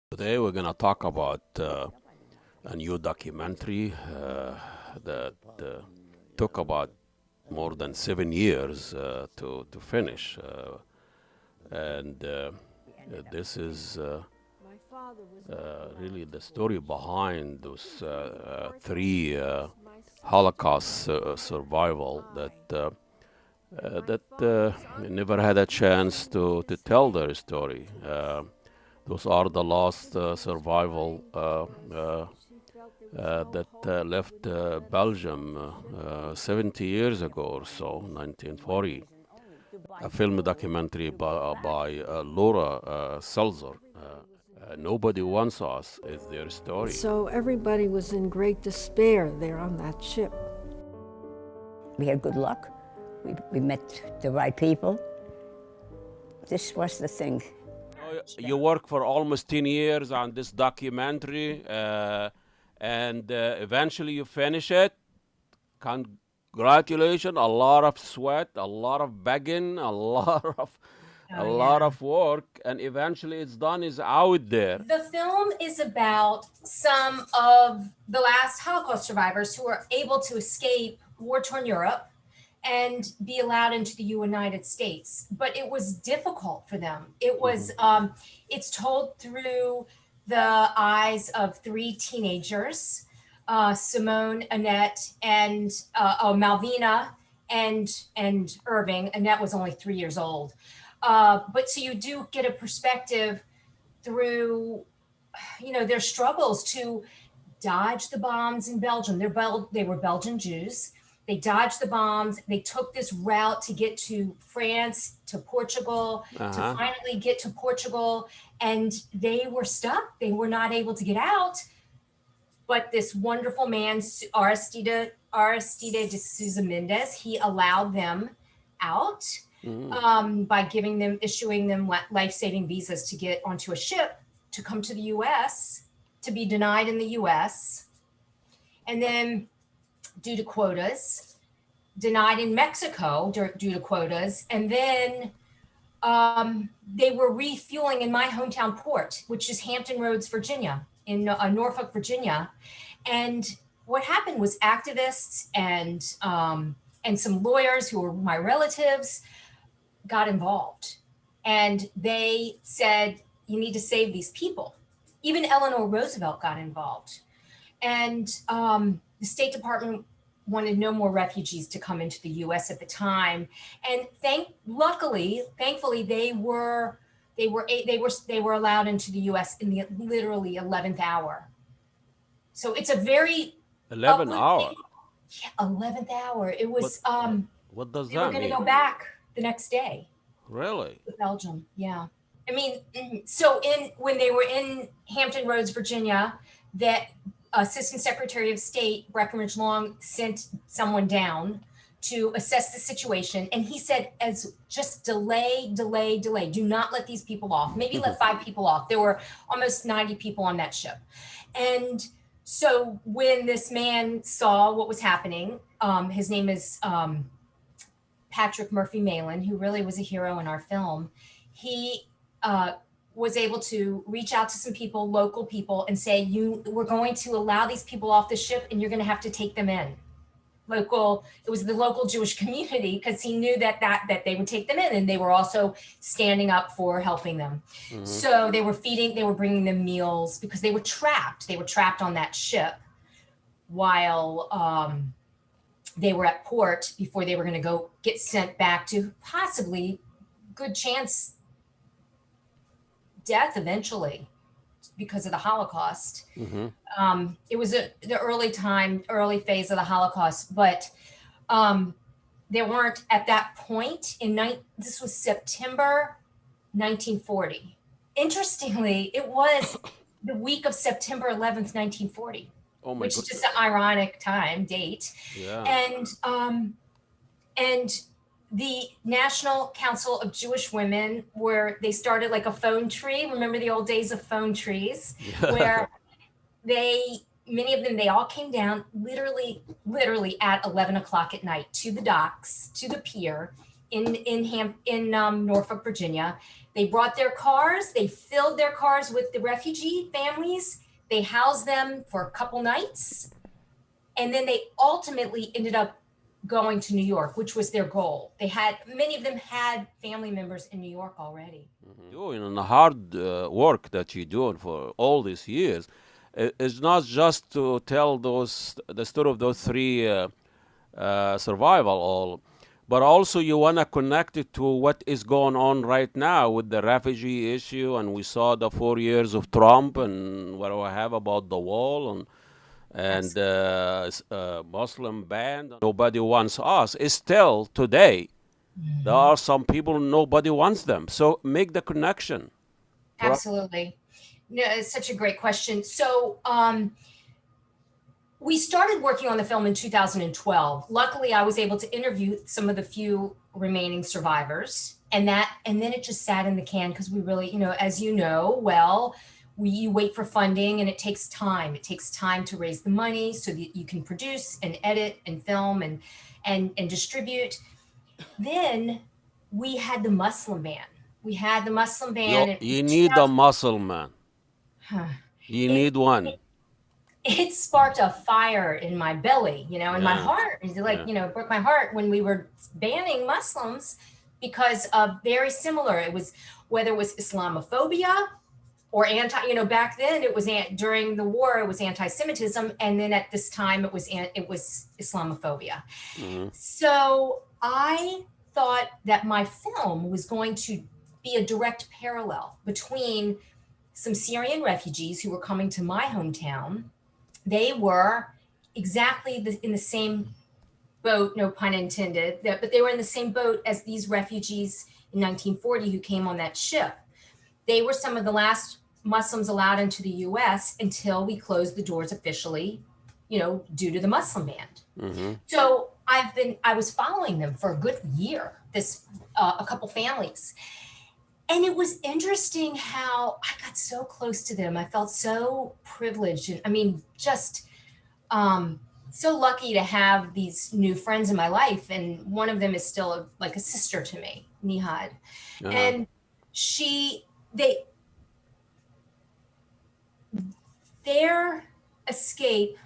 Today we're going to talk about a new documentary that took about more than 7 years to finish. And this is really the story behind those three Holocaust survival that never had a chance to tell their story. Those are the lost survival that left Belgium 70 years ago or so, 1940. A film documentary by Laura Seltzer. Nobody Wants Us is their story. So everybody was in great despair there on that ship. We had good luck. We met the right people. This was the thing. You work for almost 10 years on this documentary, and eventually you finish it. Congratulations! A lot of sweat, a lot of begging, a lot of work, and eventually it's done. Is out there. The film is about some of the last Holocaust survivors who were able to escape war-torn Europe and be allowed into the United States. But it was difficult for them. It was, it's told through the eyes of three teenagers, Simone, Annette, and Malvina and Irving. Annette was only 3 years old. But so you do get a perspective through, their struggles to dodge the bombs in Belgium. They were Belgian Jews. They dodged the bombs. They took this route to get to France, to Portugal, to finally get to Portugal. And they were stuck. They were not able to get out. But this wonderful man, Aristide de Souza Mendes, he allowed them out by issuing them life-saving visas to get onto a ship to come to the U.S., to be denied in the U.S. And then due to quotas, denied in Mexico due to quotas. And then they were refueling in my hometown port, which is Hampton Roads, Virginia, in Norfolk, Virginia. And what happened was activists and some lawyers who were my relatives got involved. And they said, you need to save these people. Even Eleanor Roosevelt got involved. And the State Department wanted no more refugees to come into the U.S. at the time, and thankfully, they were allowed into the U.S. in the literally 11th hour. So it's a very 11 hour. Yeah, 11th hour. It was. What does that mean? They were going to go back the next day. Really? To Belgium, yeah. I mean, so when they were in Hampton Roads, Virginia, that Assistant Secretary of State Breckinridge Long sent someone down to assess the situation. And he said, just delay. Do not let these people off. Maybe let 5 people off. There were almost 90 people on that ship. And so when this man saw what was happening, his name is Patrick Murphy Malin, who really was a hero in our film. He was able to reach out to some people, local people, and say, we're going to allow these people off the ship and you're going to have to take them in. It was the local Jewish community, because he knew that they would take them in, and they were also standing up for helping them. Mm-hmm. So they were bringing them meals because they were trapped. They were trapped on that ship while they were at port before they were going to go get sent back to possibly good chance death eventually because of the Holocaust. Mm-hmm. It was the early phase of the Holocaust, but they weren't at that point this was September 1940. Interestingly, it was the week of September 11th, 1940, which is just an ironic date. Yeah. And the National Council of Jewish Women, where they started like a phone tree. Remember the old days of phone trees, where many of them, they all came down literally at 11 o'clock at night to the docks, to the pier in Norfolk, Virginia. They brought their cars, they filled their cars with the refugee families. They housed them for a couple nights. And then they ultimately ended up going to New York, which was their goal. Many of them had family members in New York already. Doing the hard work that you're doing for all these years is not just to tell the story of those three survival, but also you want to connect it to what is going on right now with the refugee issue, and we saw the 4 years of Trump and what do I have about the wall and Muslim ban. Nobody wants us. Is still today. There are some people nobody wants them. So make the connection. Absolutely. No, it's such a great question. So we started working on the film in 2012. Luckily, I was able to interview some of the few remaining survivors, and then it just sat in the can because we really, as you know, well, you wait for funding and it takes time. It takes time to raise the money so that you can produce and edit and film and distribute. Then we had the Muslim ban. You need a muscle man. You need one. It sparked a fire in my belly, in my heart. It broke my heart when we were banning Muslims because of very similar. It was whether it was Islamophobia or back then it was during the war, it was anti-Semitism. And then at this time it was Islamophobia. Mm-hmm. So I thought that my film was going to be a direct parallel between some Syrian refugees who were coming to my hometown. They were exactly in the same boat, no pun intended, but they were in the same boat as these refugees in 1940 who came on that ship. They were some of the last Muslims allowed into the U.S. until we closed the doors officially, due to the Muslim ban. Mm-hmm. So I was following them for a good year, a couple families. And it was interesting how I got so close to them. I felt so privileged. And just so lucky to have these new friends in my life. And one of them is still like a sister to me, Nihad. Uh-huh. And their escape,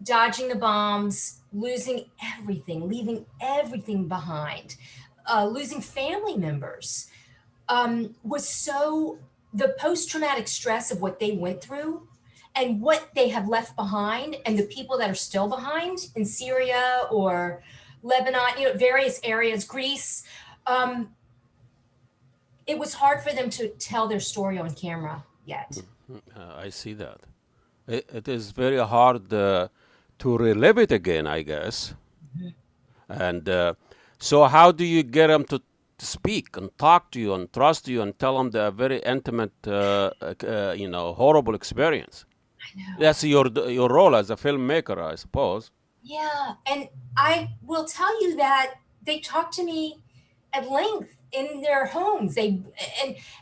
dodging the bombs, losing everything, leaving everything behind, losing family members, was so the post-traumatic stress of what they went through and what they have left behind and the people that are still behind in Syria or Lebanon, various areas, Greece. It was hard for them to tell their story on camera yet. I see that. It is very hard to relive it again, I guess. Mm-hmm. And so how do you get them to speak and talk to you and trust you and tell them the very intimate, horrible experience? I know. That's your role as a filmmaker, I suppose. Yeah, and I will tell you that they talk to me at length in their homes. And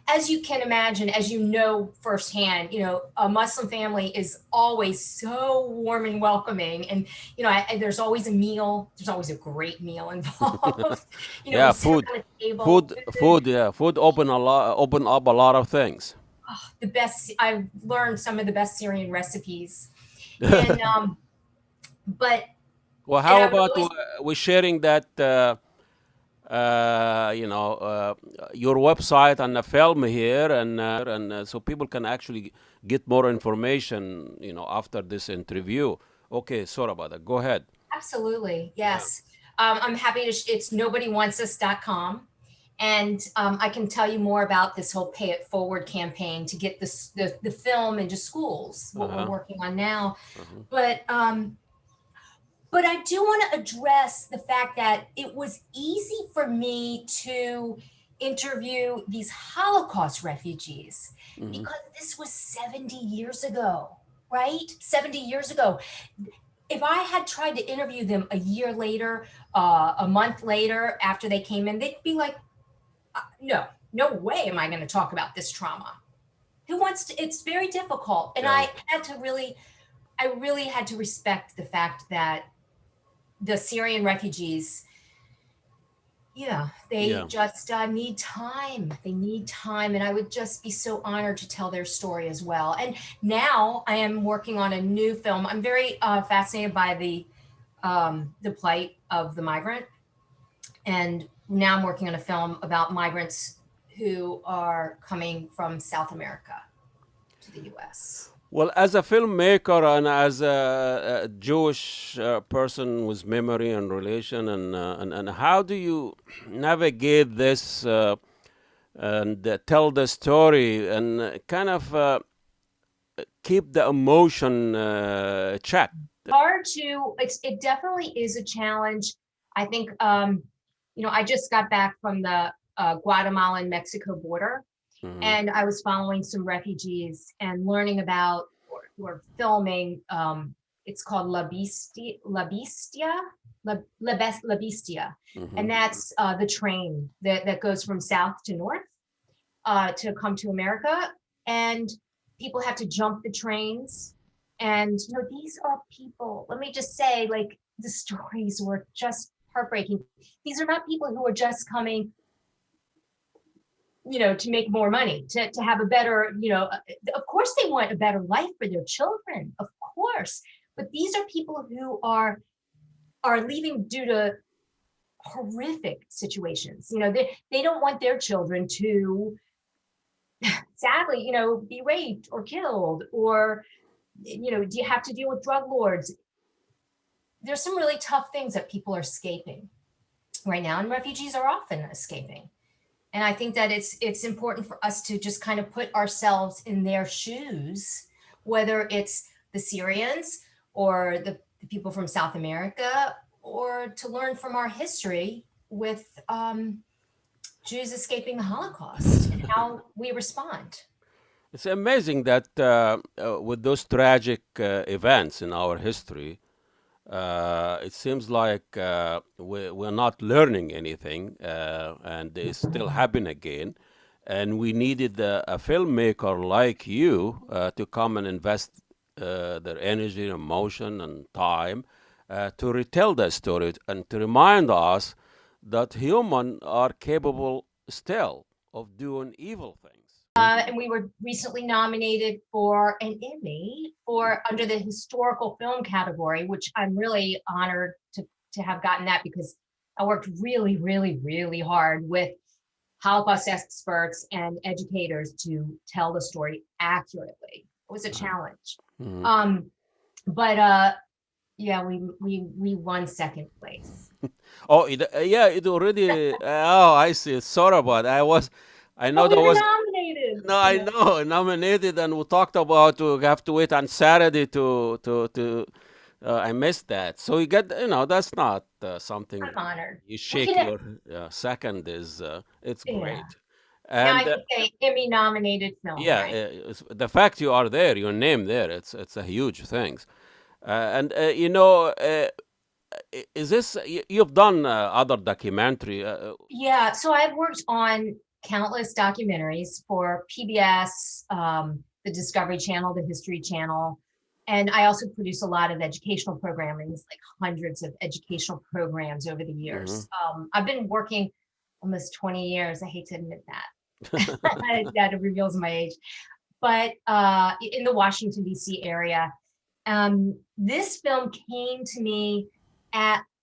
as you can imagine, as you know firsthand, a Muslim family is always so warm and welcoming. And, there's always a meal. There's always a great meal involved. Yeah, food open up a lot of things. Oh, the best. I've learned some of the best Syrian recipes. And, but. Well, how about we're sharing that, your website and the film here, and so people can actually get more information, after this interview. Okay, sorry about that. Go ahead. Absolutely, yes. Yeah. I'm happy to. It's nobodywantsus.com, and I can tell you more about this whole Pay It Forward campaign to get the film into schools. What we're working on now, But I do want to address the fact that it was easy for me to interview these Holocaust refugees because this was 70 years ago, right? 70 years ago. If I had tried to interview them a year later, a month later after they came in, they'd be like, no way am I going to talk about this trauma. Who wants to? It's very difficult. And I had to really I really had to respect the fact that the Syrian refugees, they just need time. They need time. And I would just be so honored to tell their story as well. And now I am working on a new film. I'm very fascinated by the plight of the migrant. And now I'm working on a film about migrants who are coming from South America to the US. Well, as a filmmaker and as a Jewish person with memory and relation, and how do you navigate this and tell the story and kind of keep the emotion checked? Hard to, it definitely is a challenge. I think, I just got back from the Guatemala and Mexico border. Mm-hmm. And I was following some refugees and learning about or filming. It's called La Bestia, mm-hmm. And that's the train that goes from south to north to come to America. And people have to jump the trains. And these are people. Let me just say, like, the stories were just heartbreaking. These are not people who are just coming to make more money, to have a better, of course they want a better life for their children, of course. But these are people who are leaving due to horrific situations. They don't want their children to, sadly, be raped or killed, or, do you have to deal with drug lords? There's some really tough things that people are escaping right now, and refugees are often escaping. And I think that it's important for us to just kind of put ourselves in their shoes, whether it's the Syrians or the people from South America, or to learn from our history with Jews escaping the Holocaust and how we respond. It's amazing that with those tragic events in our history, it seems like we're not learning anything, and they still happen again. And we needed a filmmaker like you to come and invest their energy, emotion, and time to retell that story and to remind us that humans are capable still of doing evil things. And we were recently nominated for an Emmy under the historical film category, which I'm really honored to have gotten that, because I worked really, really, really hard with Holocaust experts and educators to tell the story accurately. It was a challenge. Mm-hmm. We won second place. It already. I see. Sorry about that. I know we that was nominated. No, I know, nominated, and we talked about to have to wait on Saturday to. I missed that. So you get, that's not something. I'm honored. You shake your second is it's great. And I think Emmy nominated film. Yeah, right? The fact you are there, your name there, it's a huge thing. Is this you've done other documentary? Yeah, so I've worked on countless documentaries for PBS, the Discovery Channel, the History Channel, and I also produce a lot of educational programming, like hundreds of educational programs over the years. Mm-hmm. I've been working almost 20 years. I hate to admit that. That reveals my age. But in the Washington, D.C. area, this film came to me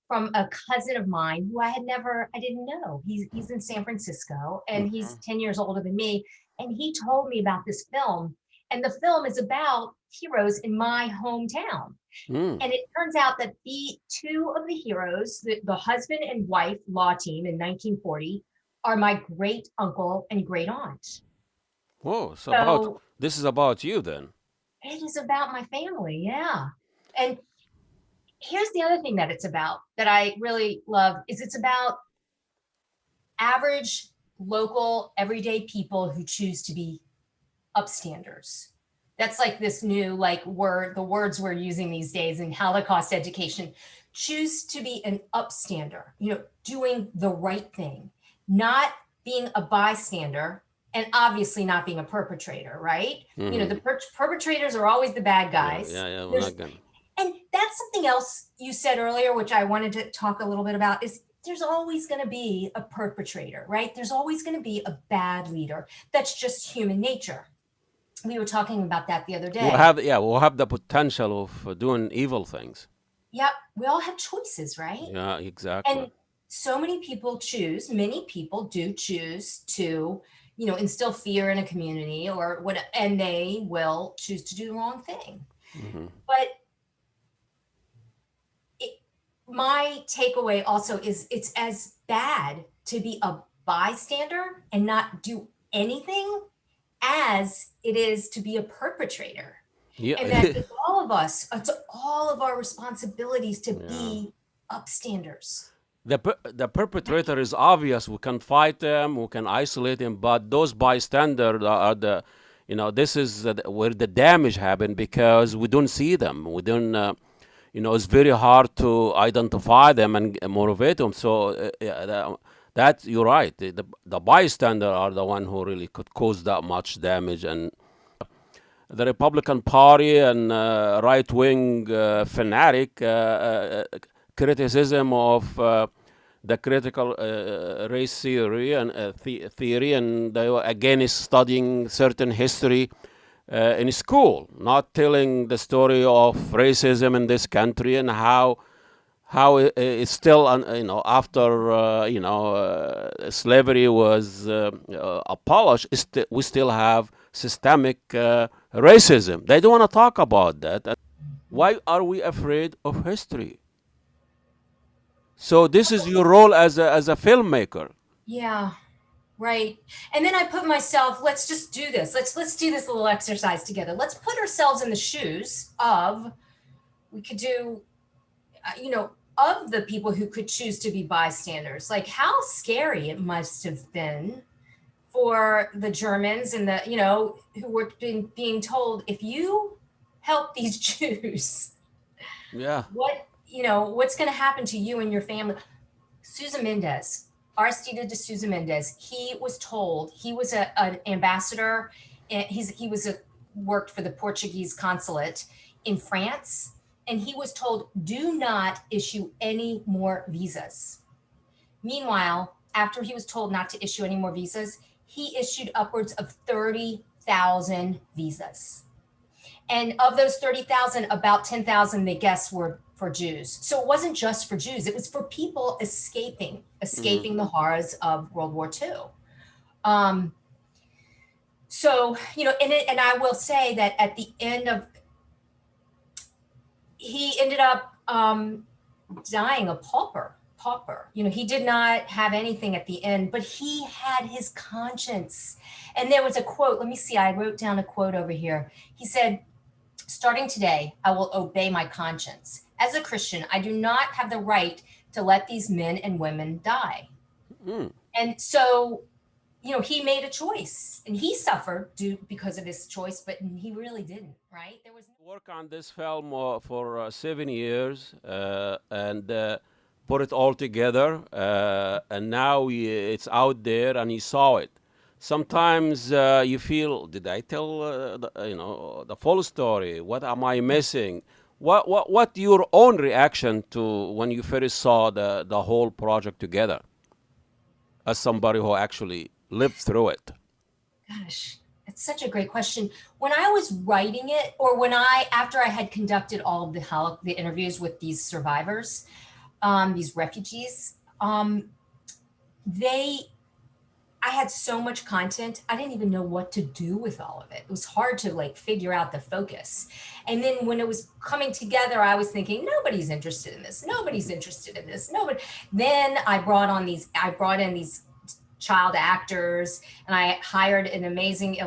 from a cousin of mine who I didn't know. He's in San Francisco, and mm-hmm. he's 10 years older than me. And he told me about this film. And the film is about heroes in my hometown. Mm. And it turns out that the two of the heroes, the husband and wife law team in 1940, are my great uncle and great aunt. Whoa, so this is about you then. It is about my family, yeah. And here's the other thing that it's about that I really love is it's about average, local, everyday people who choose to be upstanders. That's like this new word, the words we're using these days in Holocaust education. Choose to be an upstander, doing the right thing, not being a bystander and obviously not being a perpetrator, right? You know, the perpetrators are always the bad guys. Yeah, we're There's- not gonna. and that's something else you said earlier, which I wanted to talk a little bit about, is there's always going to be a perpetrator, right? There's always going to be a bad leader. That's just human nature. We were talking about that the other day. We'll have the potential of doing evil things. Yep. We all have choices, right? Yeah, exactly. And so many people do choose to, you know, instill fear in a community or what, and they will choose to do the wrong thing. But my takeaway also is it's as bad to be a bystander and not do anything as it is to be a perpetrator. Yeah. And that it's all of us, it's all of our responsibilities to be upstanders. The perpetrator is obvious. We can fight them, we can isolate them, but those bystanders are the, you know, this is where the damage happened because we don't see them. We don't, you know, it's very hard to identify them and motivate them. So that you're right. The bystander are the one who really could cause that much damage. And the Republican Party and right-wing fanatic criticism of the critical race theory and they were against studying certain history in school, not telling the story of racism in this country and how it's still, you know, after slavery was abolished, we still have systemic racism. They don't want to talk about that. Why are we afraid of history? So this is your role as a filmmaker. Yeah, right. And then I put myself, let's just do this. Let's do this little exercise together. Let's put ourselves in the shoes of, we could do, you know, of the people who could choose to be bystanders. Like how scary it must have been for the Germans and the, you know, who were being told, if you help these Jews, what's going to happen to you and your family? Sousa Mendes, Aristide de Sousa Mendes, he was told, he was an ambassador. He worked for the Portuguese consulate in France. And he was told, do not issue any more visas. Meanwhile, after he was told not to issue any more visas, he issued upwards of 30,000 visas. And of those 30,000, about 10,000, they guess, were for Jews. So it wasn't just for Jews. It was for people escaping the horrors of World War II. So, you know, and I will say that at the end of, he ended up dying a pauper. You know, he did not have anything at the end, but he had his conscience. And there was a quote. Let me see. I wrote down a quote over here. He said, starting today, I will obey my conscience. As a Christian, I do not have the right to let these men and women die. And so, you know, he made a choice and he suffered because of his choice, but he really didn't, right? There was work on this film for 7 years and put it all together, and now it's out there and you saw it. Sometimes you feel, did I tell the full story? What am I missing? What your own reaction to when you first saw the whole project together, as somebody who actually lived through it? Gosh, it's such a great question. When I was writing it, or after I had conducted all of the interviews with these survivors, these refugees, I had so much content. I didn't even know what to do with all of it. It was hard to figure out the focus. And then when it was coming together, I was thinking, nobody's interested in this. Nobody's interested in this. Nobody. Then I brought in these child actors, and I hired an amazing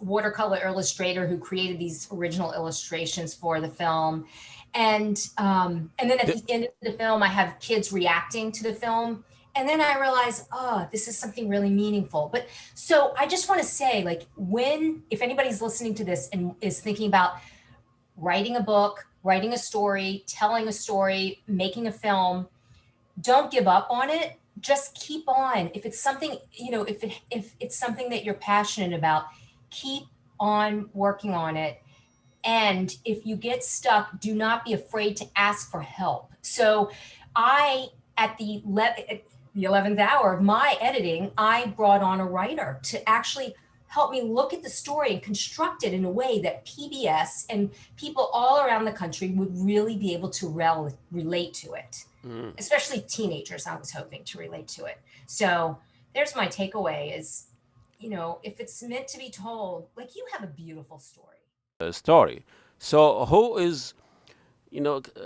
watercolor illustrator who created these original illustrations for the film. And then at the end of the film, I have kids reacting to the film. And then I realized, this is something really meaningful. But so I just want to say, if anybody's listening to this and is thinking about writing a book, writing a story, telling a story, making a film, don't give up on it, just keep on. If it's something, if it's something that you're passionate about, keep on working on it. And if you get stuck, do not be afraid to ask for help. So at the 11th hour of my editing, I brought on a writer to actually help me look at the story and construct it in a way that PBS and people all around the country would really be able to relate to it. Especially teenagers, I was hoping to relate to it. So there's my takeaway is, if it's meant to be told, like, you have a beautiful story. So who is,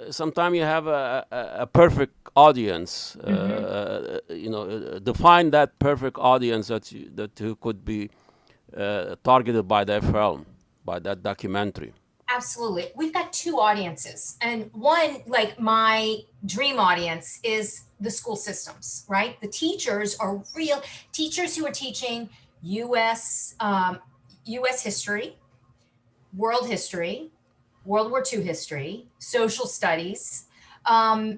sometimes you have a perfect audience. Define that perfect audience that you could be targeted by that film, by that documentary. Absolutely. We've got two audiences. And one, like my dream audience, is the school systems, right? The teachers are real teachers who are teaching US history, world history, World War II history, social studies. A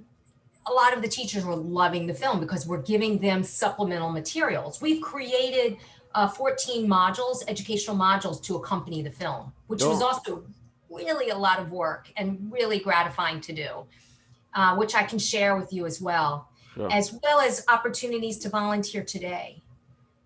lot of the teachers were loving the film because we're giving them supplemental materials. We've created 14 modules, educational modules, to accompany the film, which was also really a lot of work and really gratifying to do, which I can share with you as well, as well as opportunities to volunteer today.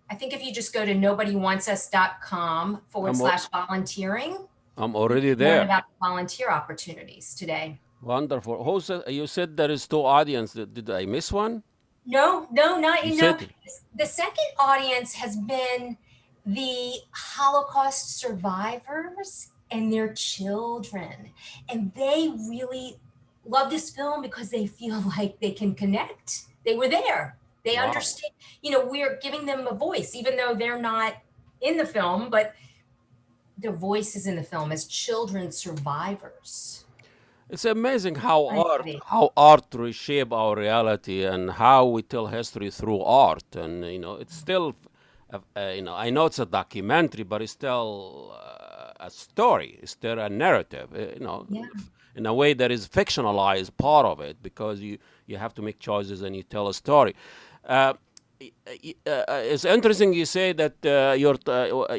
I think if you just go to nobodywantsus.com/volunteering, I'm already there. learn about volunteer opportunities today. Wonderful. You said there is two audiences. Did I miss one? No, not you know. The second audience has been the Holocaust survivors and their children. And they really love this film because they feel like they can connect. They were there. They understand. We're giving them a voice, even though they're not in the film, but their voice is in the film as children survivors. It's amazing how art reshape our reality and how we tell history through art. And it's still, I know it's a documentary, but it's still a story. It's still a narrative. In a way that is fictionalized part of it, because you have to make choices and you tell a story. It's interesting you say that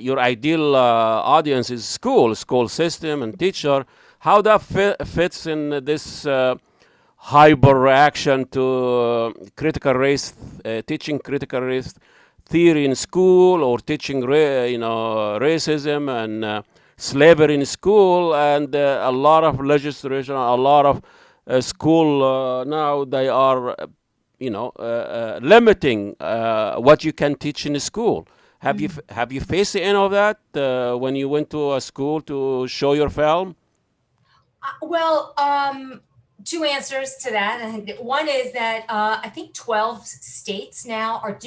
your ideal audience is school system and teacher. How that fits in this hyper reaction to critical race, teaching critical race theory in school, or teaching racism and slavery in school, and a lot of legislation, a lot of school now they are limiting what you can teach in school. Have you faced any of that when you went to a school to show your film? Well, two answers to that. One is that I think 12 states now are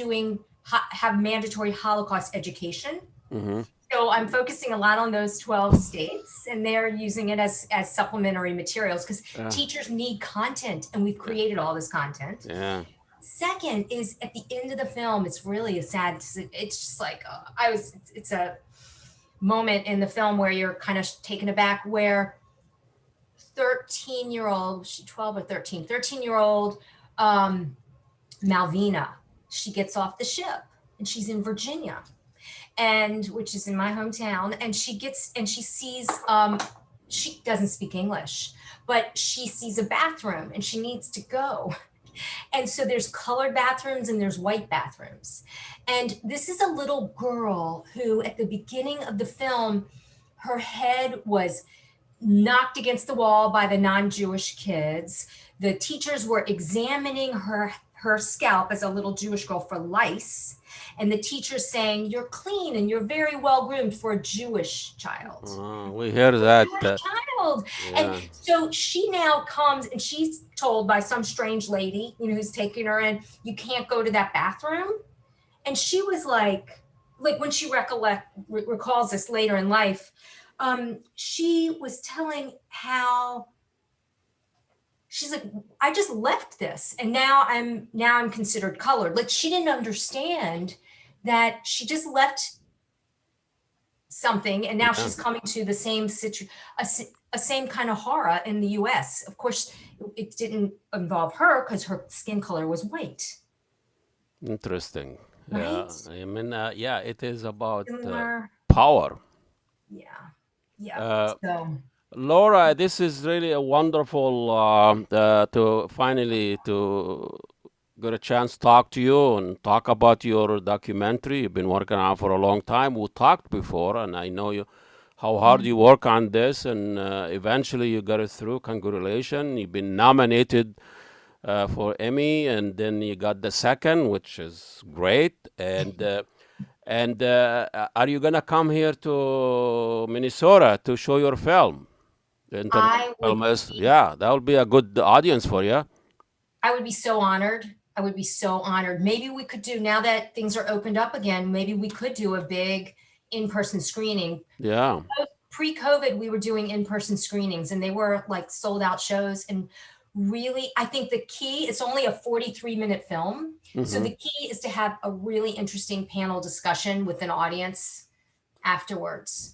have mandatory Holocaust education. Mm-hmm. So I'm focusing a lot on those 12 states, and they're using it as supplementary materials because teachers need content, and we've created all this content. Yeah. Second is at the end of the film, it's really it's just like, it's a moment in the film where you're kind of taken aback, where 13-year-old, 12 or 13-year-old Malvina, she gets off the ship and she's in Virginia, which is in my hometown, and she sees, she doesn't speak English, but she sees a bathroom and she needs to go. And so there's colored bathrooms and there's white bathrooms. And this is a little girl who, at the beginning of the film, her head was knocked against the wall by the non-Jewish kids. The teachers were examining her scalp as a little Jewish girl for lice. And the teacher's saying, "You're clean and you're very well groomed for a Jewish child." We hear that. Child. Yeah. And so she now comes and she's told by some strange lady, who's taking her in, "You can't go to that bathroom." And she was like when she recalls this later in life, she was telling how she's like, "I just left this and now I'm considered colored." Like, she didn't understand that she just left something and now she's coming to the same a same kind of horror in the US. Of course, it didn't involve her because her skin color was white. Interesting. right? I mean, yeah, it is about Similar. power. Yeah. Yeah. Uh, So Laura, this is really a wonderful to finally to get a chance to talk to you and talk about your documentary. You've been working on it for a long time. We talked before, and I know you how hard you work on this, and eventually you got it through. Congratulations! You've been nominated for Emmy, and then you got the second, which is great. And are you gonna come here to Minnesota to show your film? The I international would film is, be yeah, that will be a good audience for you. I would be so honored. I would be so honored. Maybe we could do, now that things are opened up again, maybe we could do a big in-person screening. Yeah. Pre-COVID, we were doing in-person screenings and they were like sold out shows. And really, I think the key, it's only a 43-minute film. So the key is to have a really interesting panel discussion with an audience afterwards.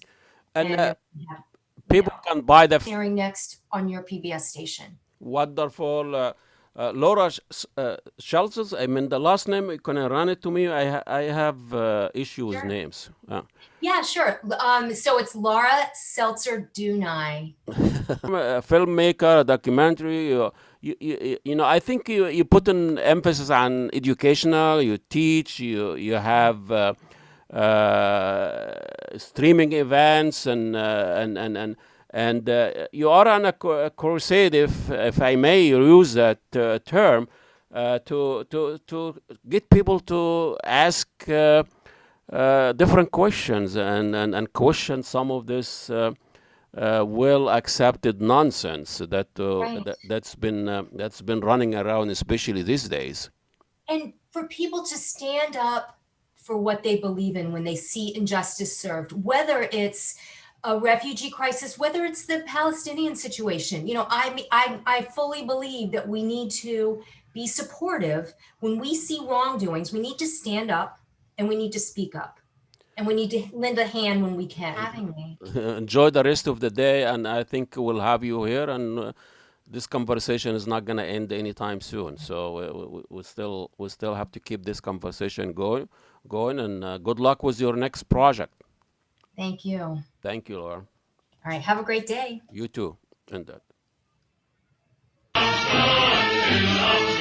And And then we have, people can buy the airing next on your PBS station. wonderful Laura Schultz's. I mean, the last name, can you run it to me? I have issues Sure. names. Yeah, sure. So it's Laura Seltzer-Duny. I'm a filmmaker, a documentary. You know, I think you put an emphasis on educational. You teach. You have streaming events and you are on a crusade, if I may use that term, to get people to ask different questions and question some of this well accepted nonsense Right. that's been running around, especially these days. And for people to stand up for what they believe in when they see injustice served, whether it's a refugee crisis, whether it's the Palestinian situation. You know, I fully believe that we need to be supportive when we see wrongdoings. We need to stand up and we need to speak up and we need to lend a hand when we can. Having me. Enjoy the rest of the day, and I think we'll have you here. And this conversation is not going to end anytime soon. So we still have to keep this conversation going. And good luck with your next project. Thank you. All Thank you, Laura. right. Have a great day. You too. And that.